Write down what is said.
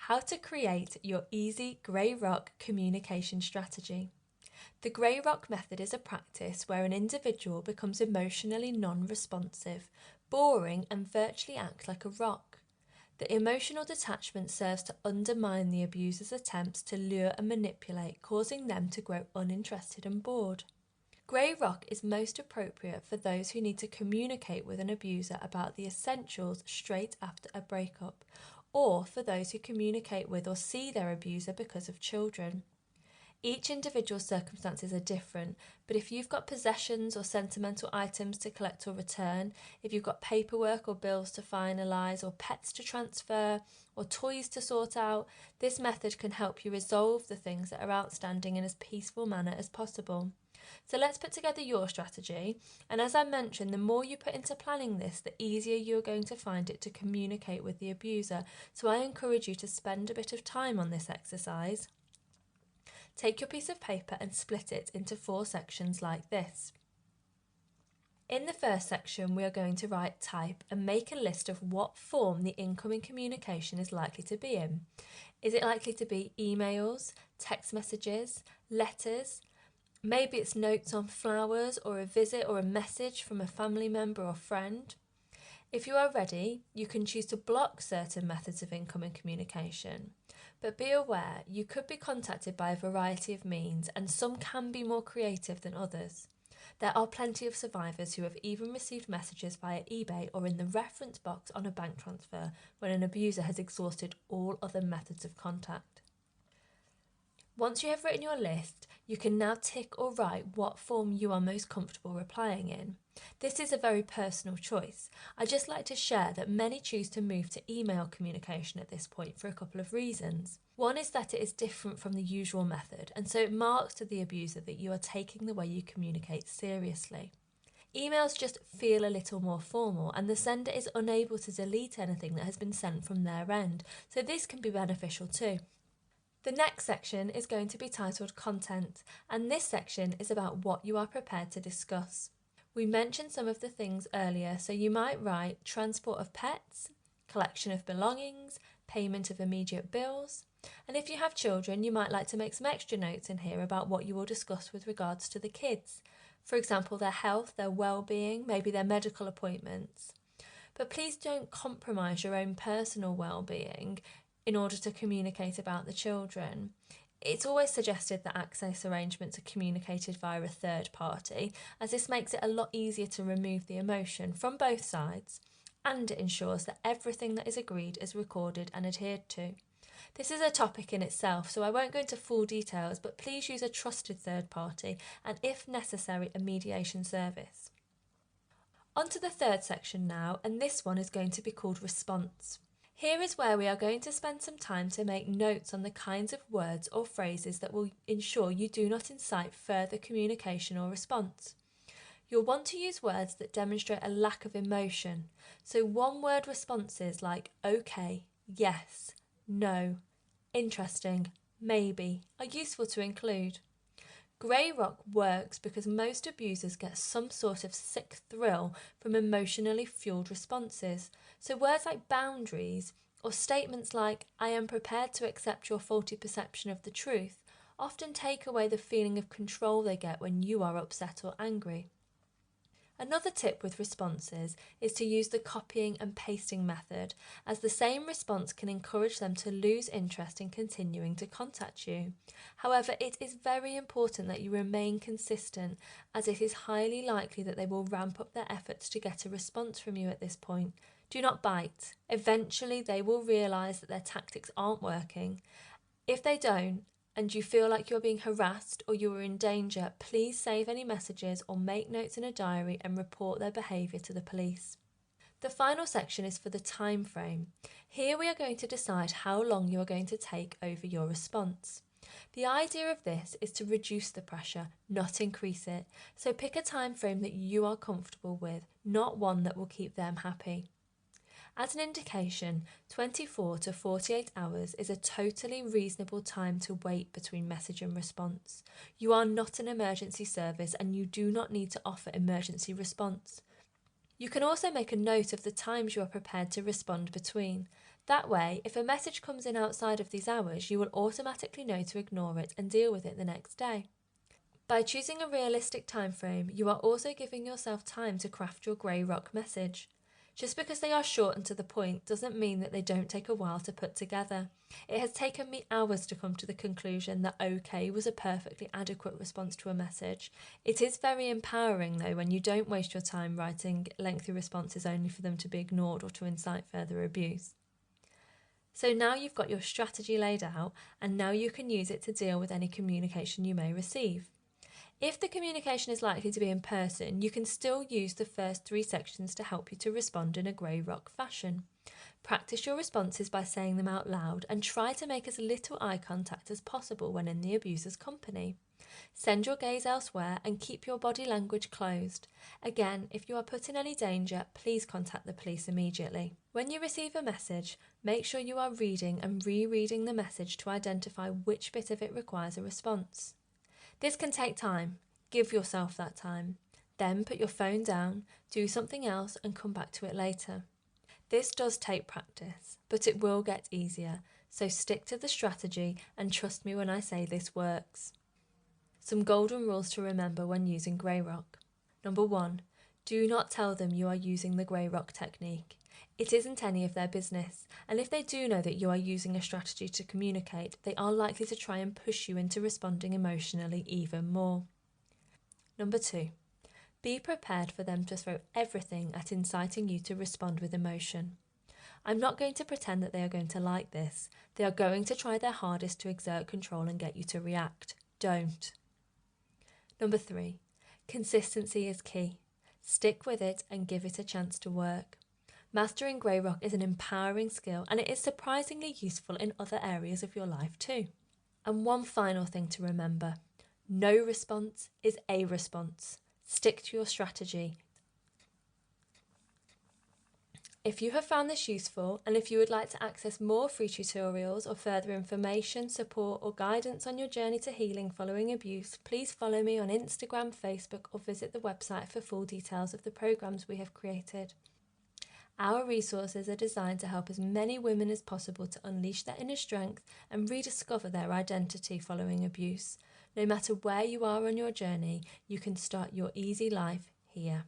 how to create your easy grey rock communication strategy. The grey rock method is a practice where an individual becomes emotionally non-responsive, boring, and virtually acts like a rock. The emotional detachment serves to undermine the abuser's attempts to lure and manipulate, causing them to grow uninterested and bored. Grey rock is most appropriate for those who need to communicate with an abuser about the essentials straight after a breakup, or for those who communicate with or see their abuser because of children. Each individual's circumstances are different, but if you've got possessions or sentimental items to collect or return, if you've got paperwork or bills to finalise, or pets to transfer, or toys to sort out, this method can help you resolve the things that are outstanding in as peaceful manner as possible. So let's put together your strategy, and as I mentioned, the more you put into planning this, the easier you're going to find it to communicate with the abuser. So I encourage you to spend a bit of time on this exercise. Take your piece of paper and split it into 4 sections like this. In the first section, we are going to write type and make a list of what form the incoming communication is likely to be in. Is it likely to be emails, text messages, letters? Maybe it's notes on flowers, or a visit or a message from a family member or friend. If you are ready, you can choose to block certain methods of incoming communication. But be aware, you could be contacted by a variety of means, and some can be more creative than others. There are plenty of survivors who have even received messages via eBay or in the reference box on a bank transfer when an abuser has exhausted all other methods of contact. Once you have written your list, you can now tick or write what form you are most comfortable replying in. This is a very personal choice. I'd just like to share that many choose to move to email communication at this point for a couple of reasons. One is that it is different from the usual method, and so it marks to the abuser that you are taking the way you communicate seriously. Emails just feel a little more formal, and the sender is unable to delete anything that has been sent from their end, so this can be beneficial too. The next section is going to be titled Content, and this section is about what you are prepared to discuss. We mentioned some of the things earlier, so you might write transport of pets, collection of belongings, payment of immediate bills, and if you have children, you might like to make some extra notes in here about what you will discuss with regards to the kids. For example, their health, their well-being, maybe their medical appointments. But please don't compromise your own personal well-being in order to communicate about the children. It's always suggested that access arrangements are communicated via a third party, as this makes it a lot easier to remove the emotion from both sides, and it ensures that everything that is agreed is recorded and adhered to. This is a topic in itself, so I won't go into full details, but please use a trusted third party and, if necessary, a mediation service. On to the third section now, and this one is going to be called Response. Here is where we are going to spend some time to make notes on the kinds of words or phrases that will ensure you do not incite further communication or response. You'll want to use words that demonstrate a lack of emotion, so one-word responses like okay, yes, no, interesting, maybe are useful to include. Grey rock works because most abusers get some sort of sick thrill from emotionally fueled responses, so words like boundaries or statements like I am prepared to accept your faulty perception of the truth often take away the feeling of control they get when you are upset or angry. Another tip with responses is to use the copying and pasting method, as the same response can encourage them to lose interest in continuing to contact you. However, it is very important that you remain consistent, as it is highly likely that they will ramp up their efforts to get a response from you at this point. Do not bite. Eventually, they will realise that their tactics aren't working. If they don't, and you feel like you're being harassed or you are in danger, please save any messages or make notes in a diary and report their behaviour to the police. The final section is for the time frame. Here we are going to decide how long you are going to take over your response. The idea of this is to reduce the pressure, not increase it, so pick a time frame that you are comfortable with, not one that will keep them happy. As an indication, 24 to 48 hours is a totally reasonable time to wait between message and response. You are not an emergency service and you do not need to offer emergency response. You can also make a note of the times you are prepared to respond between. That way, if a message comes in outside of these hours, you will automatically know to ignore it and deal with it the next day. By choosing a realistic time frame, you are also giving yourself time to craft your grey rock message. Just because they are short and to the point doesn't mean that they don't take a while to put together. It has taken me hours to come to the conclusion that OK was a perfectly adequate response to a message. It is very empowering though when you don't waste your time writing lengthy responses only for them to be ignored or to incite further abuse. So now you've got your strategy laid out, and now you can use it to deal with any communication you may receive. If the communication is likely to be in person, you can still use the first 3 sections to help you to respond in a grey rock fashion. Practice your responses by saying them out loud and try to make as little eye contact as possible when in the abuser's company. Send your gaze elsewhere and keep your body language closed. Again, if you are put in any danger, please contact the police immediately. When you receive a message, make sure you are reading and rereading the message to identify which bit of it requires a response. This can take time. Give yourself that time. Then put your phone down, do something else and come back to it later. This does take practice, but it will get easier, so stick to the strategy and trust me when I say this works. Some golden rules to remember when using grey rock. Number 1. Do not tell them you are using the grey rock technique. It isn't any of their business, and if they do know that you are using a strategy to communicate, they are likely to try and push you into responding emotionally even more. Number 2. Be prepared for them to throw everything at inciting you to respond with emotion. I'm not going to pretend that they are going to like this. They are going to try their hardest to exert control and get you to react. Don't. Number 3. Consistency is key. Stick with it and give it a chance to work. Mastering grey rock is an empowering skill, and it is surprisingly useful in other areas of your life too. And one final thing to remember. No response is a response. Stick to your strategy. If you have found this useful, and if you would like to access more free tutorials or further information, support or guidance on your journey to healing following abuse, please follow me on Instagram, Facebook or visit the website for full details of the programs we have created. Our resources are designed to help as many women as possible to unleash their inner strength and rediscover their identity following abuse. No matter where you are on your journey, you can start your easy life here.